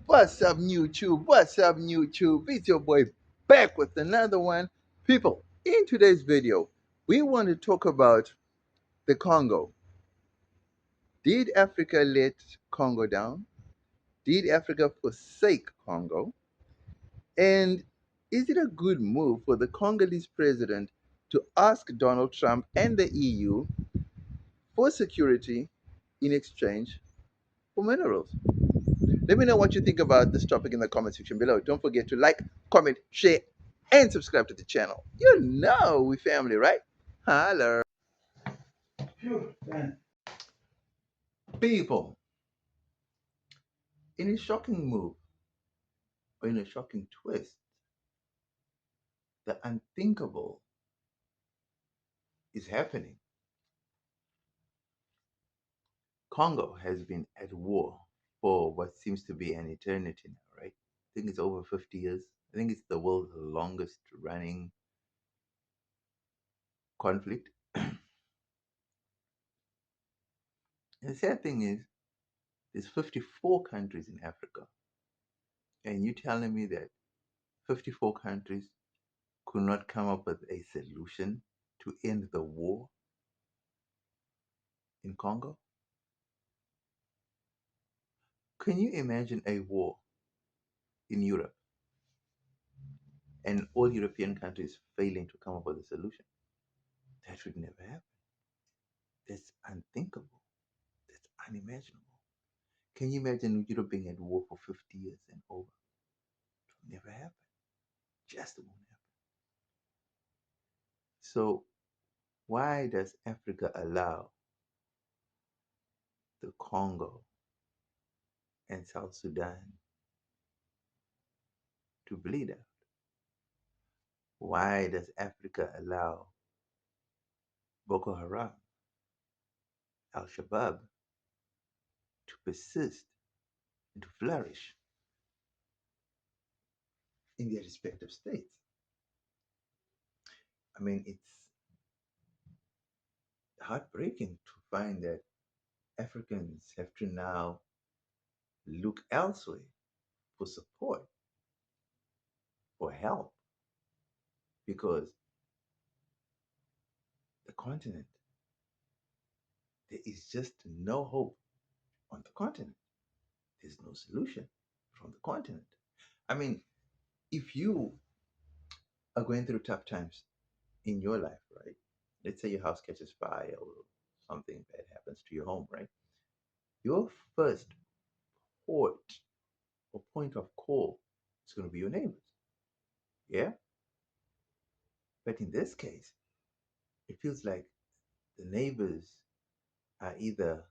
What's up, YouTube? What's up, YouTube? It's your boy back with another one. People, in today's video, we want to talk about the Congo. Did Africa let Congo down? Did Africa forsake Congo? And is it a good move for the Congolese president to ask Donald Trump and the EU for security in exchange for minerals? Let me know what you think about this topic in the comment section below. Don't forget to like, comment, share, and subscribe to the channel. You know we family, right? Holla. Phew, man. People, in a shocking move, or in a shocking twist, the unthinkable is happening. Congo has been at war for what seems to be an eternity now, right? I think it's over 50 years. I think it's the world's longest running conflict. And the sad thing is, there's 54 countries in Africa. And you telling me that 54 countries could not come up with a solution to end the war in Congo? Can you imagine a war in Europe and all European countries failing to come up with a solution? That would never happen. That's unthinkable. That's unimaginable. Can you imagine Europe being at war for 50 years and over? It will never happen. Just won't happen. So why does Africa allow the Congo and South Sudan to bleed out? Why does Africa allow Boko Haram, Al Shabaab to persist and to flourish in their respective states? I mean, it's heartbreaking to find that Africans have to now look elsewhere for support, for help, because the continent, there is just no hope on the continent. There's no solution from the continent. I mean, if you are going through tough times in your life, right? Let's say your house catches fire or something bad happens to your home, right? Your first port or point of call is going to be your neighbors. Yeah? But in this case, it feels like the neighbors are either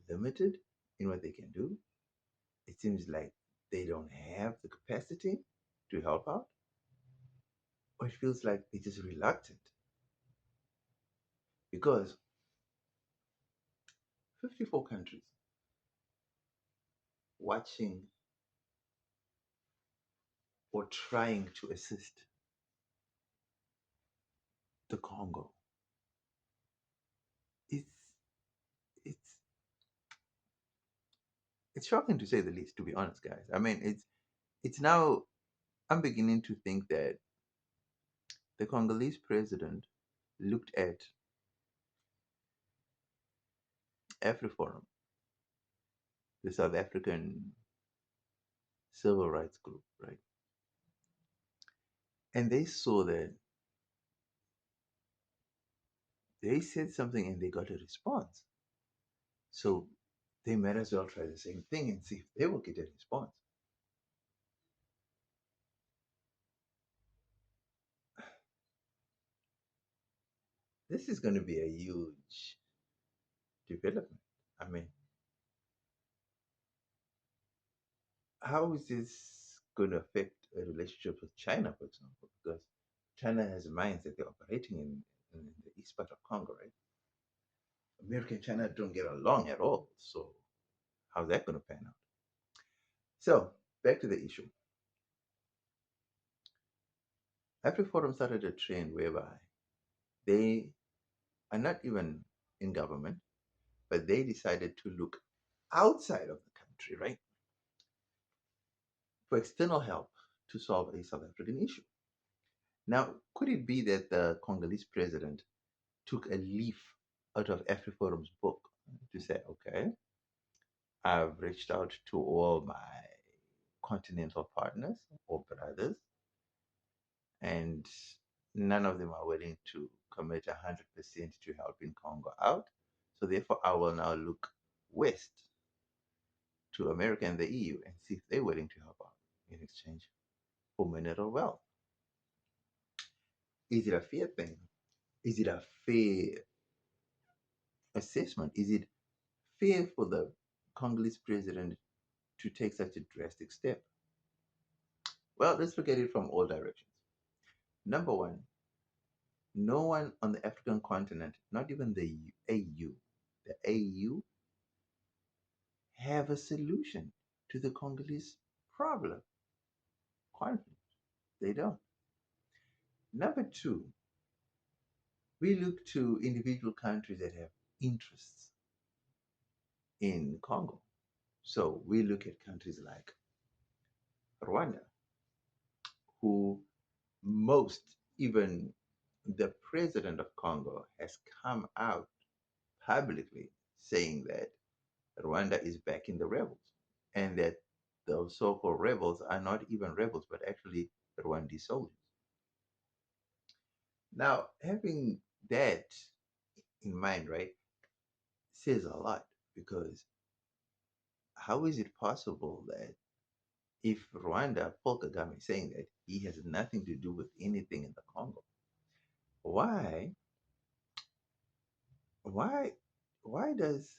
limited in what they can do. It seems like they don't have the capacity to help out, or it feels like they're just reluctant because 54 countries watching or trying to assist the Congo. It's it's it's shocking to say the least, to be honest, guys. I mean, it's now I'm beginning to think that the Congolese president looked at AfriForum, the South African civil rights group, right? And they saw that they said something and they got a response. So they might as well try the same thing and see if they will get a response. This is going to be a huge development. I mean, how is this going to affect a relationship with China, for example? Because China has mines that they're operating in the east part of Congo, right? America and China don't get along at all. So how's that going to pan out? So back to the issue. AfriForum started a trend whereby they are not even in government, but they decided to look outside of the country, right? for external help to solve a South African issue. Now, could it be that the Congolese president took a leaf out of AfriForum's book to say, okay, I've reached out to all my continental partners or brothers, and none of them are willing to commit 100% to helping Congo out. So therefore, I will now look west to America and the EU and see if they're willing to help out in exchange for mineral wealth. Is it a fair thing? Is it a fair assessment? Is it fair for the Congolese president to take such a drastic step? Well, let's look at it from all directions. Number one, no one on the African continent, not even the AU, have a solution to the Congolese problem, conflict. They don't. Number two, we look to individual countries that have interests in Congo. So we look at countries like Rwanda, who most, even the president of Congo, has come out publicly saying that Rwanda is backing the rebels and that those so called rebels are not even rebels, but actually Rwandese soldiers. Now, having that in mind, right, says a lot because how is it possible that if Rwanda, Paul Kagame is saying that he has nothing to do with anything in the Congo, why, why, why does,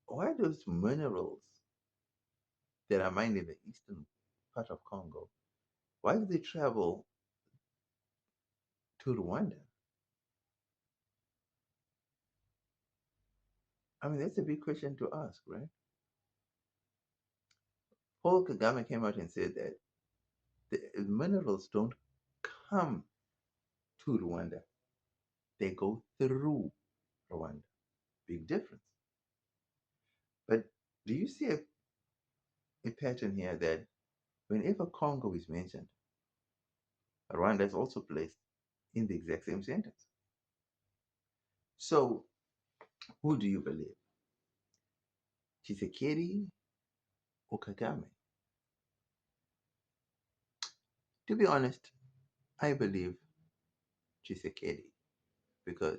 why those minerals that are mined in the eastern part of Congo, why do they travel to Rwanda? I mean, that's a big question to ask, right? Paul Kagame came out and said that the minerals don't come to Rwanda, they go through Rwanda. Big difference. But do you see a pattern here that whenever Congo is mentioned, Rwanda is also placed in the exact same sentence? So, who do you believe? Tshisekedi or Kagame? To be honest, I believe Tshisekedi because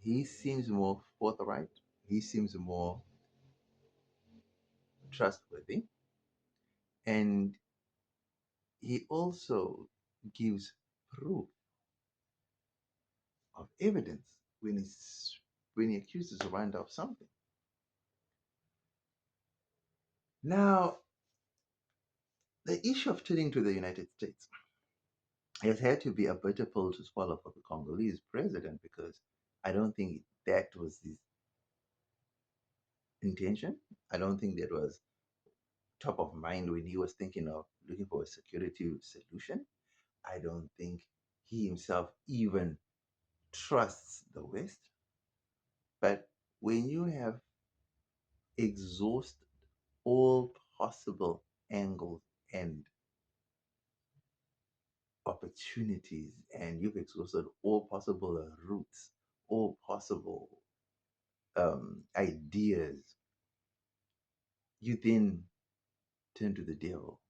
he seems more forthright, he seems more trustworthy, and he also gives proof of evidence when he accuses Rwanda of something. Now, the issue of turning to the United States has had to be a bitter pill to swallow for the Congolese president because I don't think that was his intention. I don't think that was top of mind when he was thinking of looking for a security solution. I don't think he himself even trusts the West. But when you have exhausted all possible angles and opportunities and you've exhausted all possible routes, all possible ideas, you then turn to the devil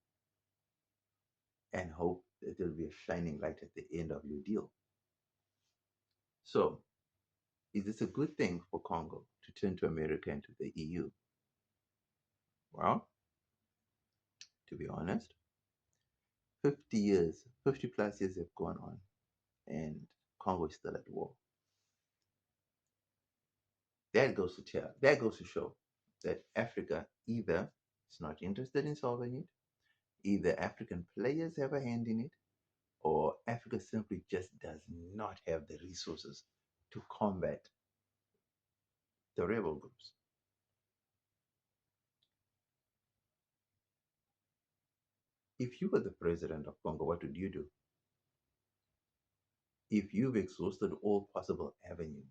and hope that there'll be a shining light at the end of your deal. So, is this a good thing for Congo to turn to America and to the EU? Well, to be honest, 50 years, 50 plus years have gone on, and Congo is still at war. That goes to show that Africa either is not interested in solving it, either African players have a hand in it, or Africa simply just does not have the resources to combat the rebel groups. If you were the president of Congo, what would you do? If you've exhausted all possible avenues,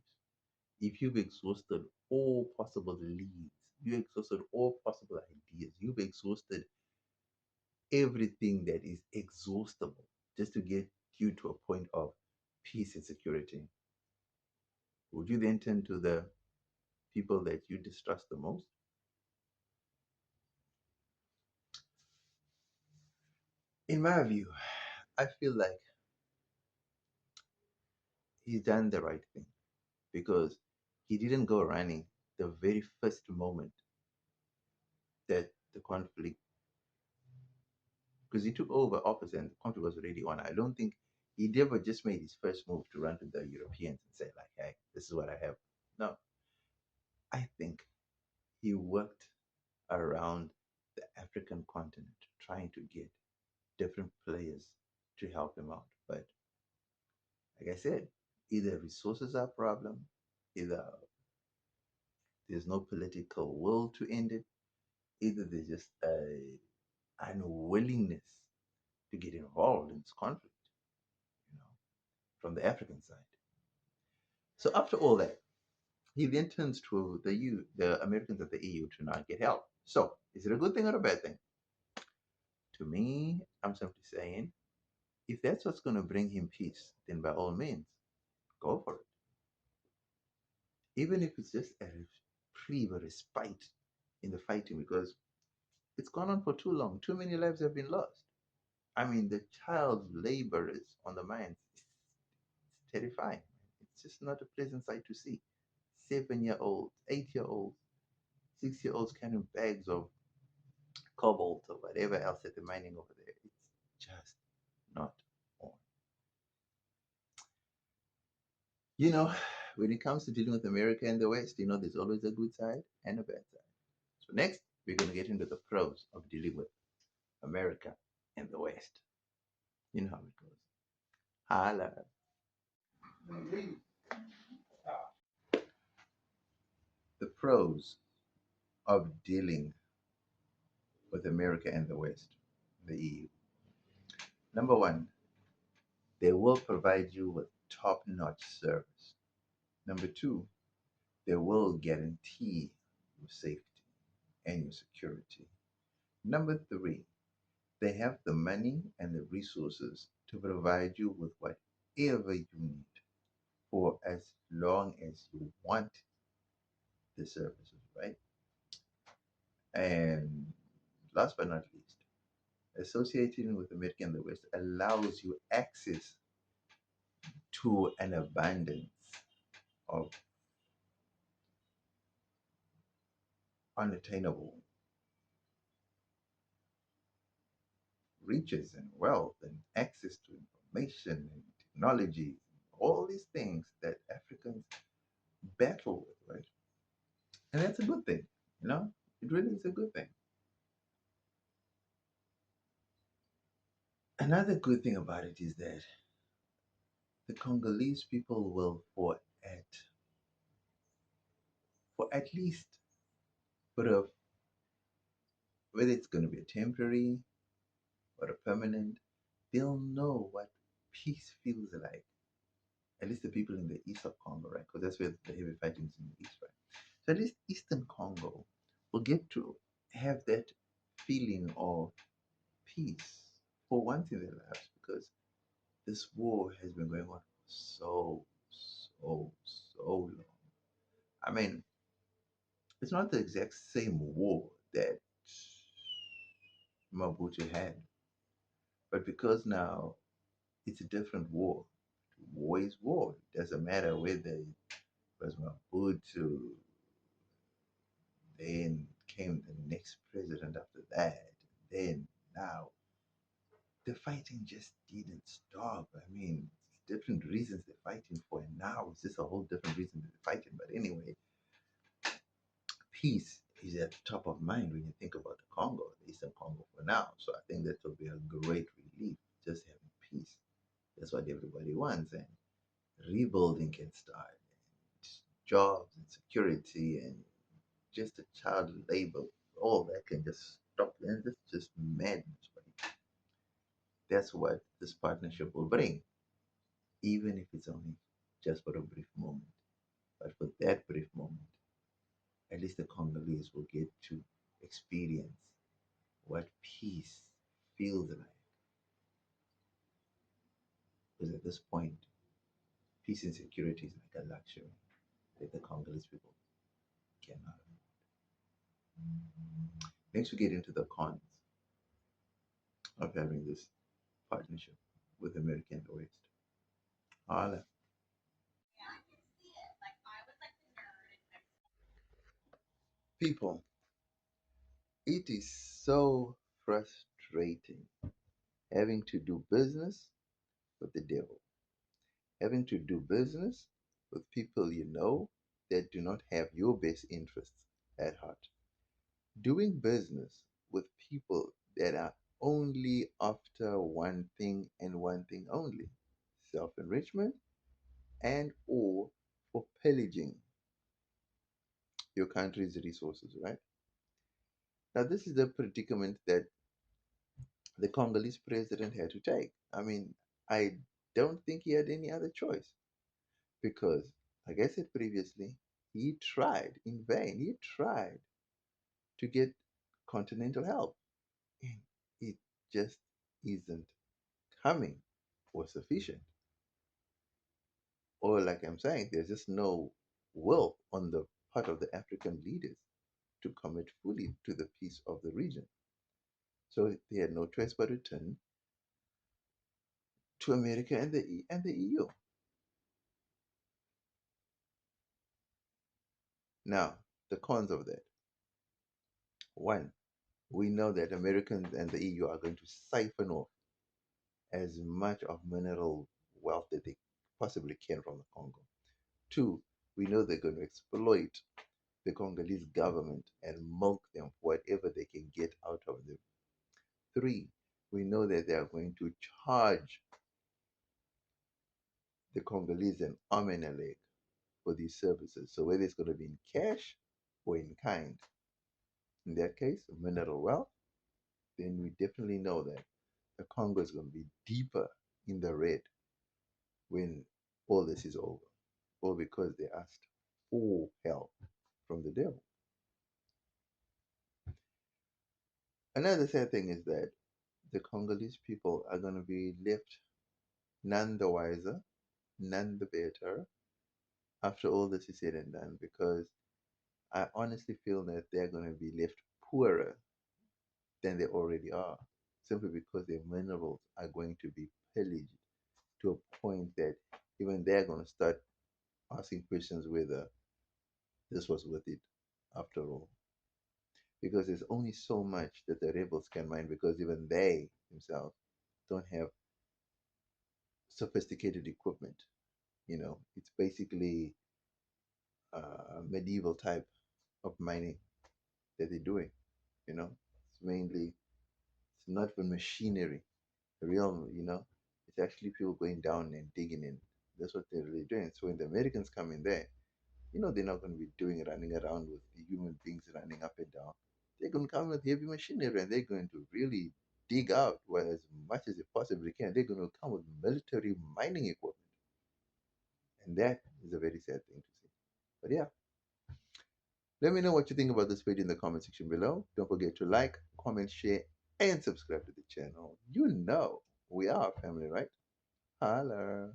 if you've exhausted all possible leads, you exhausted all possible ideas, you've probably exhausted everything that is exhaustible just to get you to a point of peace and security, would you then turn to the people that you distrust the most? In my view, I feel like he's done the right thing because he didn't go running the very first moment that the conflict, because he took over office and the conflict was already on. I don't think he never just made his first move to run to the Europeans and say like, "Hey, this is what I have." No, I think he worked around the African continent trying to get different players to help him out. But like I said, either resources are a problem, either there's no political will to end it, either there's just a unwillingness to get involved in this conflict, you know, from the African side. So after all that, he then turns to the Americans at the EU to not get help. So is it a good thing or a bad thing? To me, I'm simply saying, if that's what's going to bring him peace, then by all means, go for it. Even if it's just a reprieve, a respite in the fighting, because it's gone on for too long. Too many lives have been lost. I mean, the child laborers on the mines, it's terrifying. It's just not a pleasant sight to see. 7 year olds, 8 year olds, 6 year olds carrying bags of cobalt or whatever else that they're mining over there. It's just not on. You know, when it comes to dealing with America and the West, there's always a good side and a bad side. So next, we're going to get into the pros of dealing with America and the West. You know how it goes. Holla. The pros of dealing with America and the West, the EU. Number one, they will provide you with top notch service. Number two, they will guarantee your safety and your security. Number three, they have the money and the resources to provide you with whatever you need for as long as you want the services, right? And last but not least, associating with America and the West allows you access to an abundance of unattainable riches and wealth and access to information and technology, all these things that Africans battle with, right? And that's a good thing, you know? It really is a good thing. Another good thing about it is that the Congolese people will, for at least, for a, whether it's going to be a temporary or a permanent, they'll know what peace feels like. At least the people in the east of Congo, right? Because that's where the heavy fighting is in the east, right? So at least Eastern Congo will get to have that feeling of peace for once in their lives because this war has been going on for so long. I mean, it's not the exact same war that Mobutu had, but because now it's a different war. War is war. It doesn't matter whether it was Mobutu, then came the next president after that, then now the fighting just didn't stop. I mean, it's different reasons they're fighting for, and now it's just a whole different reason they're fighting. But anyway, peace is at the top of mind when you think about the Congo, the Eastern Congo for now. So I think that will be a great relief, just having peace. That's what everybody wants, and rebuilding can start, and jobs and security, and just the child labor, all that can just stop. And that's just madness, right? That's what this partnership will bring, even if it's only just for a brief moment. But for that brief moment, at least the Congolese will get to experience what peace feels like. Because at this point, peace and security is like a luxury that the Congolese people cannot afford. Next, we get into the cons of having this partnership with America and the West. Holla. People, it is so frustrating having to do business with the devil, having to do business with people you know that do not have your best interests at heart, doing business with people that are only after one thing and one thing only: self-enrichment and or for pillaging your country's resources, right? Now, this is the predicament that the Congolese president had to take. I mean, I don't think he had any other choice because, like I said previously, he tried in vain. He tried to get continental help, and it just isn't coming or sufficient. Or, like I'm saying, there's just no will on the part of the African leaders to commit fully to the peace of the region. So they had no choice but to turn to America and the EU. Now, the cons of that. One, we know that Americans and the EU are going to siphon off as much of mineral wealth that they possibly can from the Congo. Two, we know they're going to exploit the Congolese government and milk them for whatever they can get out of them. Three, we know that they are going to charge the Congolese an arm and a leg for these services. So whether it's going to be in cash or in kind, in that case, mineral wealth, then we definitely know that the Congo is going to be deeper in the red when all this is over, all because they asked for help from the devil. Another sad thing is that the Congolese people are going to be left none the wiser, none the better after all this is said and done, because I honestly feel that they're going to be left poorer than they already are, simply because their minerals are going to be pillaged to a point that even they're going to start asking questions whether this was worth it after all. Because there's only so much that the rebels can mine, because even they themselves don't have sophisticated equipment. It's basically medieval type of mining that they're doing. It's mainly, it's not even machinery, real, it's actually people going down and digging in. That's what they're really doing. So when the Americans come in there, they're not going to be doing running around with the human beings running up and down. They're going to come with heavy machinery and they're going to really dig out well, as much as they possibly can. They're going to come with military mining equipment. And that is a very sad thing to see. But yeah, let me know what you think about this page in the comment section below. Don't forget to like, comment, share, and subscribe to the channel. We are family, right? Holla.